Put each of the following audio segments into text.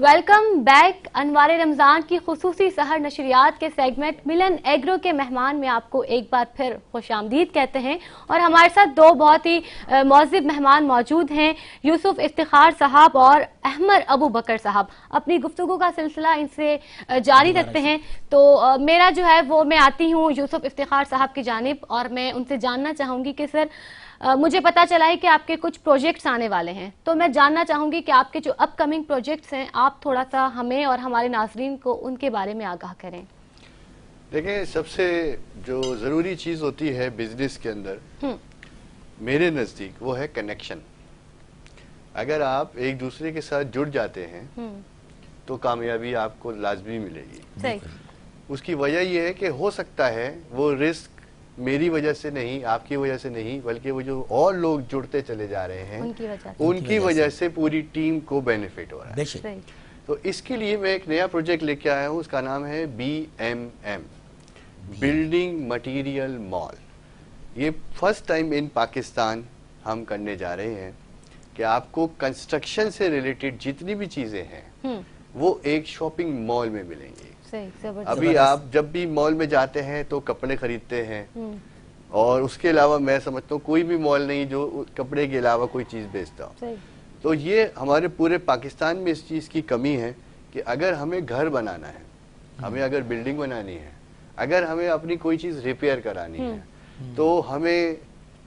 Welcome back. अनवार रमज़ान की खुसूसी सहर नशरियात के सेगमेंट मिलन एग्रो के मेहमान में आपको एक बार फिर खुशामदीद कहते हैं और हमारे साथ दो बहुत ही मौजूद मेहमान मौजूद हैं, यूसुफ इफ्तिखार साहब और अहमद अबू बकर साहब। अपनी गुफ्तगू का सिलसिला इनसे जारी रखते हैं। तो मेरा जो है वो मैं आती हूँ यूसुफ इफ्तिखार साहब की जानिब और मैं उनसे जानना चाहूँगी कि सर मुझे पता चला है कि आपके कुछ प्रोजेक्ट्स आने वाले हैं, तो मैं जानना चाहूँगी कि आपके जो अपकमिंग प्रोजेक्ट्स हैं आप थोड़ा सा हमें और हमारे नाज़रीन को उनके बारे में आगाह करें। देखें, सबसे जो ज़रूरी चीज़ होती है बिजनेस के अंदर मेरे नज़दीक वो है कनेक्शन। अगर आप एक दूसरे के साथ जुड़ जाते हैं तो कामयाबी आपको लाजमी मिलेगी। सही। उसकी वजह यह है कि हो सकता है वो रिस्क मेरी वजह से नहीं, आपकी वजह से नहीं, बल्कि वो जो और लोग जुड़ते चले जा रहे हैं उनकी वजह से पूरी टीम को बेनिफिट हो रहा है। तो इसके लिए मैं एक नया प्रोजेक्ट लेके आया हूँ, उसका नाम है BMM, बिल्डिंग मटेरियल मॉल। ये फर्स्ट टाइम इन पाकिस्तान हम करने जा रहे हैं कि आपको कंस्ट्रक्शन से रिलेटेड जितनी भी चीजें हैं वो एक शॉपिंग मॉल में मिलेंगी। अभी आप जब भी मॉल में जाते हैं तो कपड़े खरीदते हैं और उसके अलावा मैं समझता हूँ कोई भी मॉल नहीं जो कपड़े के अलावा कोई चीज बेचता हो। तो ये हमारे पूरे पाकिस्तान में इस चीज की कमी है कि अगर हमें घर बनाना है, हमें अगर बिल्डिंग बनानी है, अगर हमें अपनी कोई चीज रिपेयर करानी है तो हमें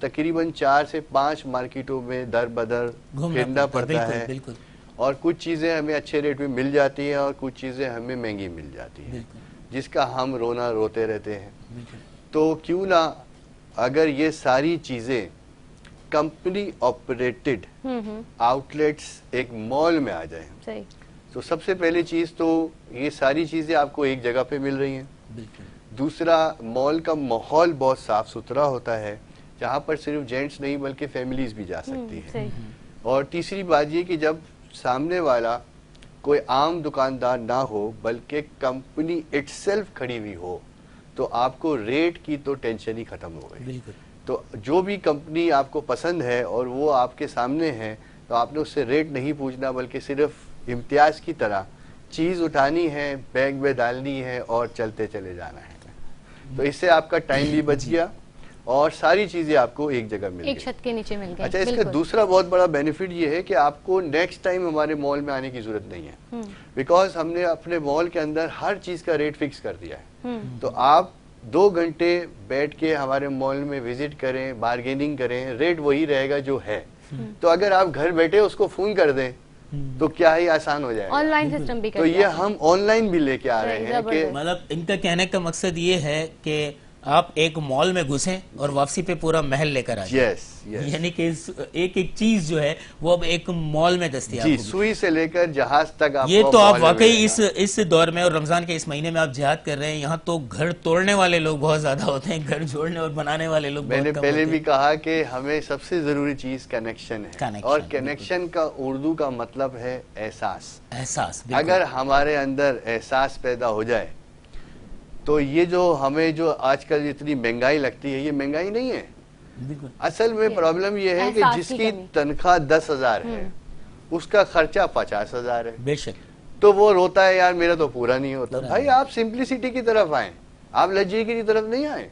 तकरीबन 4 से 5 मार्केटों में दर बदर फिरना पड़ता है और कुछ चीज़ें हमें अच्छे रेट में मिल जाती हैं और कुछ चीज़ें हमें महंगी मिल जाती हैं, जिसका हम रोते रहते हैं। तो क्यों ना अगर ये सारी चीज़ें कंपनी ऑपरेटेड आउटलेट्स एक मॉल में आ जाएं। तो सबसे पहली चीज़ तो ये सारी चीज़ें आपको एक जगह पे मिल रही हैं। दूसरा, मॉल का माहौल बहुत साफ सुथरा होता है जहाँ पर सिर्फ जेंट्स नहीं बल्कि फैमिलीज भी जा सकती हैं। और तीसरी बात ये कि जब सामने वाला कोई आम दुकानदार ना हो बल्कि कंपनी इटसेल्फ खड़ी हुई हो तो आपको रेट की तो टेंशन ही खत्म हो गई। तो जो भी कंपनी आपको पसंद है और वो आपके सामने है तो आपने उससे रेट नहीं पूछना बल्कि सिर्फ इम्तियाज की तरह चीज उठानी है, बैग में डालनी है और चलते चले जाना है। तो इससे आपका टाइम भी बच गया और सारी चीजें आपको एक जगह मिल गई, एक छत के नीचे मिल गई। अच्छा, इसका दूसरा बहुत बड़ा बेनिफिट ये है कि आपको नेक्स्ट टाइम हमारे मॉल में आने की जरूरत नहीं है, बिकॉज हमने अपने मॉल के अंदर हर चीज का रेट फिक्स कर दिया है। तो आप 2 घंटे बैठ के हमारे मॉल में विजिट करें, बार्गेनिंग करें, रेट वही रहेगा जो है। तो अगर आप घर बैठे उसको फोन कर दें तो क्या ही आसान हो जाएगा। ऑनलाइन सिस्टम भी तो ये हम ऑनलाइन भी लेके आ रहे हैं कि मतलब इनका कहने का मकसद ये है कि आप एक मॉल में घुसें और वापसी पे पूरा महल लेकर आ जाएं। यानी कि एक एक चीज जो है वो अब एक मॉल में दस्तयाब जी, सुई से लेकर जहाज तक आप ये तो आप वाकई इस दौर में और रमजान के इस महीने में आप जिहाद कर रहे हैं। यहाँ तो घर तोड़ने वाले लोग बहुत ज्यादा होते हैं, घर जोड़ने और बनाने वाले लोग मैंने पहले भी कहा कि हमें सबसे जरूरी चीज कनेक्शन है और कनेक्शन का उर्दू का मतलब है एहसास। अगर हमारे अंदर एहसास पैदा हो जाए तो ये जो हमें जो आजकल इतनी महंगाई लगती है ये महंगाई नहीं है। असल में प्रॉब्लम ये है कि जिसकी तनख्वाह 10,000 है उसका खर्चा 50,000 है। बेशक। तो वो रोता है यार मेरा तो पूरा नहीं होता। भाई आप सिंप्लिसिटी की तरफ आए, आप लज्जे की तरफ नहीं आए।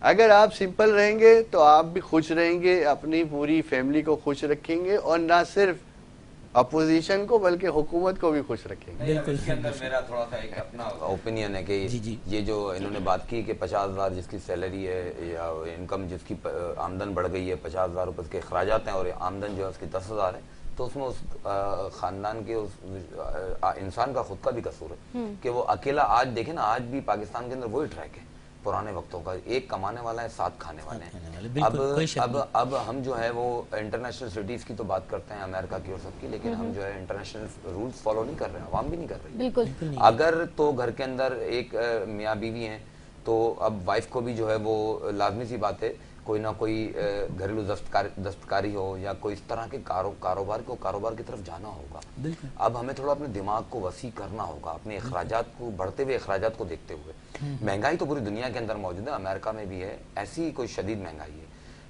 अगर आप सिंपल रहेंगे तो आप भी खुश रहेंगे, अपनी पूरी फैमिली को खुश रखेंगे और ना सिर्फ अपोजिशन को बल्कि हुकूमत को भी खुश रखेंगे। इसके अंदर मेरा थोड़ा सा एक अपना ओपिनियन है कि ये जो इन्होंने बात की कि 50,000 जिसकी सैलरी है या इनकम जिसकी आमदन बढ़ गई है, 50,000 रुपये के अखराजात हैं और आमदन जो है उसकी 10,000 है, तो उसमें उस खानदान के उस इंसान का खुद का भी कसूर है कि वो अकेला। आज देखें ना, आज भी पाकिस्तान के अंदर वही ट्रैक है पुराने वक्तों का, एक कमाने वाला है 7 खाने वाले हैं। अब हम जो है वो इंटरनेशनल सिटीज की तो बात करते हैं, अमेरिका की और सबकी, लेकिन हम जो है इंटरनेशनल रूल्स फॉलो नहीं कर रहे हैं, आवाम भी नहीं कर रही। अगर तो घर के अंदर एक मियाँ बीवी हैं तो अब वाइफ को भी जो है वो लाजमी सी बात है कोई ना कोई घरेलू दस्तकारी हो या कोई इस तरह के कारोबार की तरफ जाना होगा। अब हमें थोड़ा अपने दिमाग को वसी करना होगा, अपने अखराजात को, बढ़ते हुए अखराजात को देखते हुए। महंगाई तो पूरी दुनिया के अंदर मौजूद है, अमेरिका में भी है, ऐसी कोई शदीद महंगाई है,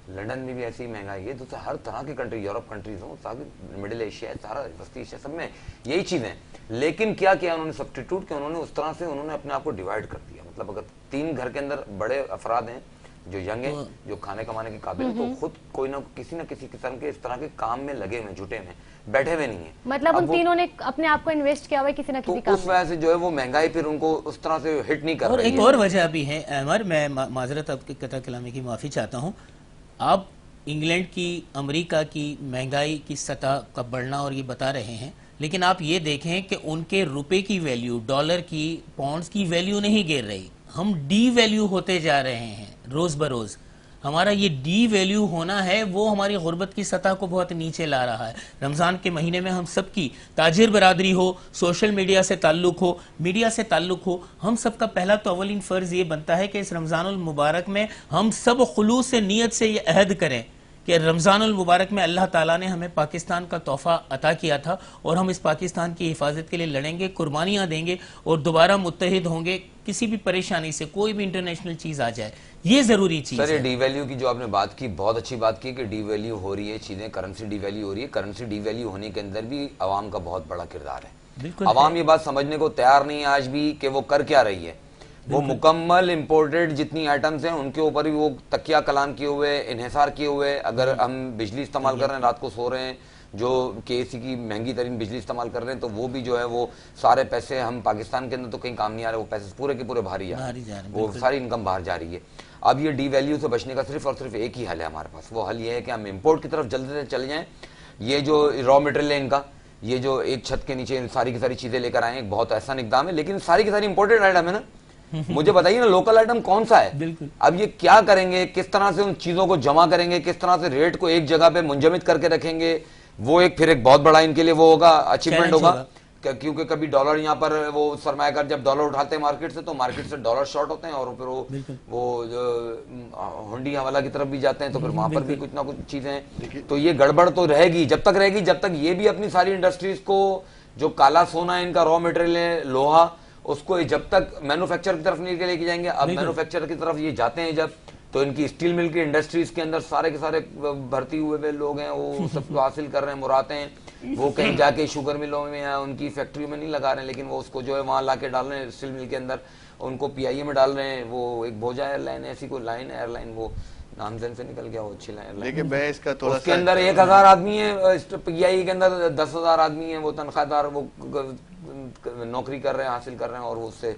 लंदन में भी ऐसी ही महंगाई है, तो हर तरह की कंट्री, यूरोप कंट्रीज हो, मिडिल एशिया, सारा वस्ती एशिया, सब में यही चीज़ें। लेकिन क्या किया उन्होंने सब्स्टिट्यूट किया, उन्होंने उस तरह से उन्होंने अपने आप को डिवाइड कर दिया। मतलब अगर 3 घर के अंदर बड़े अफराद हैं जो यंग है, जो खाने कमाने के काबिल है, तो खुद कोई ना किसी किस्म के इस तरह के काम में लगे हुए, जुटे हुए, बैठे हुए नहीं है। मतलब उन तीनों ने अपने आप को इन्वेस्ट किया हुआ है किसी ना किसी काम में। उस वजह से जो है वो महंगाई फिर उनको उस तरह से हिट नहीं कर रही है। एक और वजह भी है अमर, मैं माजरत आपके कता कलामी की माफ़ी चाहता हूँ। आप इंग्लैंड की, अमेरिका की महंगाई की सतह का बढ़ना और ये बता रहे हैं, लेकिन आप ये देखें कि उनके रुपए की वैल्यू, डॉलर की, पाउंड्स की वैल्यू नहीं गिर रही, हम डी वैल्यू होते जा रहे हैं रोज बरोज। हमारा ये डी वैल्यू होना है वो हमारी गुर्बत की सतह को बहुत नीचे ला रहा है। रमज़ान के महीने में हम सबकी, ताजिर बरादरी हो, सोशल मीडिया से ताल्लुक़ हो, मीडिया से ताल्लुक़ हो, हम सबका पहला तो अवलिन फ़र्ज़ ये बनता है कि इस रमज़ानुल मुबारक में हम सब खुलूस से नीयत से ये अहद करें कि रमज़ानुल मुबारक में अल्लाह ताला ने हमें पाकिस्तान का तोहफ़ा अता किया था और हम इस पाकिस्तान की हिफाजत के लिए लड़ेंगे, कुर्बानियाँ देंगे और दोबारा मुत्तहिद होंगे किसी भी परेशानी से, कोई भी इंटरनेशनल चीज़ आ जाए। ये ज़रूरी चीज़ है। सर, ये डी वैल्यू की जो आपने बात की, बहुत अच्छी बात की कि डी वैल्यू हो रही है, चीज़ें, करेंसी डी वैल्यू हो रही है। करेंसी डी वैल्यू होने के अंदर भी अवाम का बहुत बड़ा किरदार है। अवाम ये बात समझने को तैयार नहीं है आज भी कि वो कर क्या रही है। वो मुकम्मल इंपोर्टेड जितनी आइटम्स हैं उनके ऊपर भी वो तकिया कलाम किए हुए, इन्हिसार किए हुए। अगर हम बिजली इस्तेमाल कर रहे हैं, रात को सो रहे हैं, जो केसी की महंगी तरीन बिजली इस्तेमाल कर रहे हैं, तो वो भी जो है वो सारे पैसे हम पाकिस्तान के अंदर तो कहीं काम नहीं आ रहे, वो पैसे पूरे के पूरे बाहर ही आ रहे हैं, वो सारी इनकम बाहर जा रही है। अब ये डी वैल्यू से बचने का सिर्फ और सिर्फ एक ही हल है हमारे पास। वो हल ये है कि हम इम्पोर्ट की तरफ जल्दी से चले जाएं। ये जो रॉ मटेरियल है इनका, ये जो एक छत के नीचे सारी की सारी चीजें लेकर आए, एक बहुत आसान इकदाम है, लेकिन सारी की सारी इंपोर्टेड आइटम है ना। मुझे बताइए ना, लोकल आइटम कौन सा है? अब ये क्या करेंगे, किस तरह से उन चीजों को जमा करेंगे, किस तरह से रेट को एक जगह पे मुंजमिद करके रखेंगे, वो एक फिर एक बहुत बड़ा इनके लिए वो होगा, अचीवमेंट होगा। क्योंकि कभी डॉलर यहाँ पर वो सरमायाकार जब डॉलर उठाते हैं मार्केट से, तो मार्केट से डॉलर शॉर्ट होते हैं और फिर वो हुंडी हवाला की तरफ भी जाते हैं, तो फिर वहां पर भी कुछ ना कुछ चीजें हैं। तो ये गड़बड़ तो रहेगी, जब तक रहेगी जब तक ये भी अपनी सारी इंडस्ट्रीज को, जो काला सोना है इनका रॉ मटेरियल है लोहा, उसको जब तक मैन्युफैक्चर की तरफ नहीं लेके जाएंगे। अब मैन्युफैक्चर की तरफ ये जाते हैं जब, तो इनकी स्टील मिल की इंडस्ट्रीज के अंदर सारे के सारे भर्ती हुए लोग हैं, वो सबको हासिल कर रहे हैं, मुराते हैं। वो कहीं जाके शुगर मिलों में या उनकी फैक्ट्रियों में नहीं लगा रहे हैं, लेकिन वो उसको जो है वहां लाके डाल रहे हैं स्टील मिल के अंदर, उनको पीआईए में डाल रहे हैं। वो एक भोजा एयरलाइन, ऐसी कोई लाइन एयरलाइन, वो नाम से निकल गया, वो अच्छी लाइन। लेकिन मैं इसका थोड़ा उसके अंदर 1000 आदमी है, पीआईए के अंदर 10,000 आदमी है, वो तनख्वाहदार, वो नौकरी कर रहे हैं, हासिल कर रहे हैं, और उससे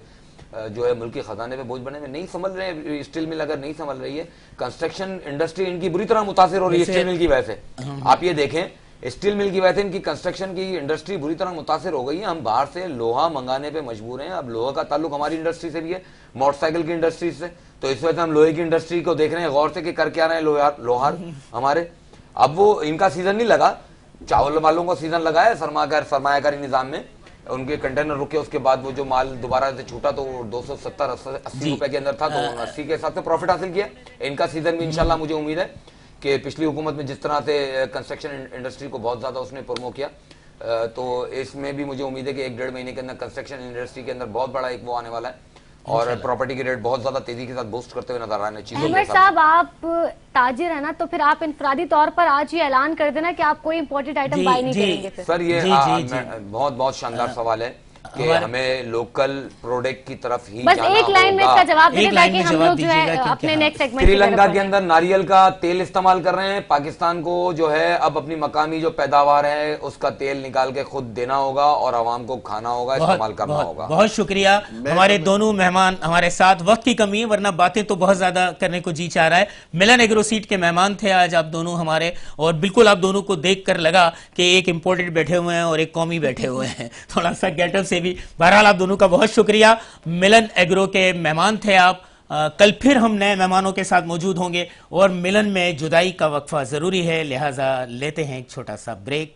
जो है मुल्क के खजाने पे बोझ बने में नहीं संभल रहे हैं। स्टील मिल अगर नहीं संभल रही है, कंस्ट्रक्शन इंडस्ट्री इनकी बुरी तरह मुतासिर हो रही है स्टील मिल की वजह से। आप ये देखें, स्टील मिल की वजह से इनकी कंस्ट्रक्शन की इंडस्ट्री बुरी तरह मुतासिर हो गई है। हम बाहर से लोहा मंगाने पे मजबूर हैं। अब लोहा का ताल्लुक हमारी इंडस्ट्री से भी है, मोटरसाइकिल की इंडस्ट्री से, तो इस वजह से हम लोहे की इंडस्ट्री को देख रहे हैं गौर से कि कर क्या रहे हैं लोहार हमारे। अब वो इनका सीजन नहीं लगा, चावल वालों का सीजन लगा है सरमायाकारी निजाम में। उनके कंटेनर रुके, उसके बाद वो जो माल दोबारा से छूटा तो 270-80 रुपए के अंदर था, तो 80 के हिसाब से प्रॉफिट हासिल किया। इनका सीजन भी इंशाल्लाह मुझे उम्मीद है कि पिछली हुकूमत में जिस तरह से कंस्ट्रक्शन इंडस्ट्री को बहुत ज्यादा उसने प्रोमो किया, तो इसमें भी मुझे उम्मीद है कि 1-1.5 महीने के अंदर कंस्ट्रक्शन इंडस्ट्री के अंदर बहुत बड़ा एक वो आने वाला है, और प्रॉपर्टी के रेट बहुत ज्यादा तेजी के साथ बूस्ट करते हुए नजर आ रहे हैं चीजों के साथ। साहब, आप ताजिर है ना, तो फिर आप इनफरादी तौर पर आज ये ऐलान कर देना कि आप कोई इंपोर्टेड आइटम बाय नहीं करेंगे फिर? सर, ये बहुत बहुत शानदार सवाल है कि हमें लोकल प्रोडक्ट की तरफ ही बस जाना एक लाइन में इसका जवाब दीजिए ताकि हम लोग जो है अपने नेक्स्ट सेगमेंट। श्रीलंका के अंदर नारियल का तेल इस्तेमाल कर रहे हैं। पाकिस्तान को जो है अब अपनी मकामी जो पैदावार है उसका तेल निकाल के खुद देना होगा और आवाम को खाना होगा, इस्तेमाल करना होगा। बहुत शुक्रिया हमारे दोनों मेहमान हमारे साथ। वक्त की कमी है वरना बातें तो बहुत ज्यादा करने को जी चाह रहा है। मिलन एग्रो सीड के मेहमान थे आज आप दोनों हमारे, और बिल्कुल आप दोनों को देख कर लगा कि एक इम्पोर्टेड बैठे हुए हैं और एक कौमी बैठे हुए हैं, थोड़ा सा गेटअप से भी। बहरहाल आप दोनों का बहुत शुक्रिया। मिलन एग्रो के मेहमान थे आप। कल फिर हम नए मेहमानों के साथ मौजूद होंगे, और मिलन में जुदाई का वक्फा जरूरी है, लिहाजा लेते हैं एक छोटा सा ब्रेक।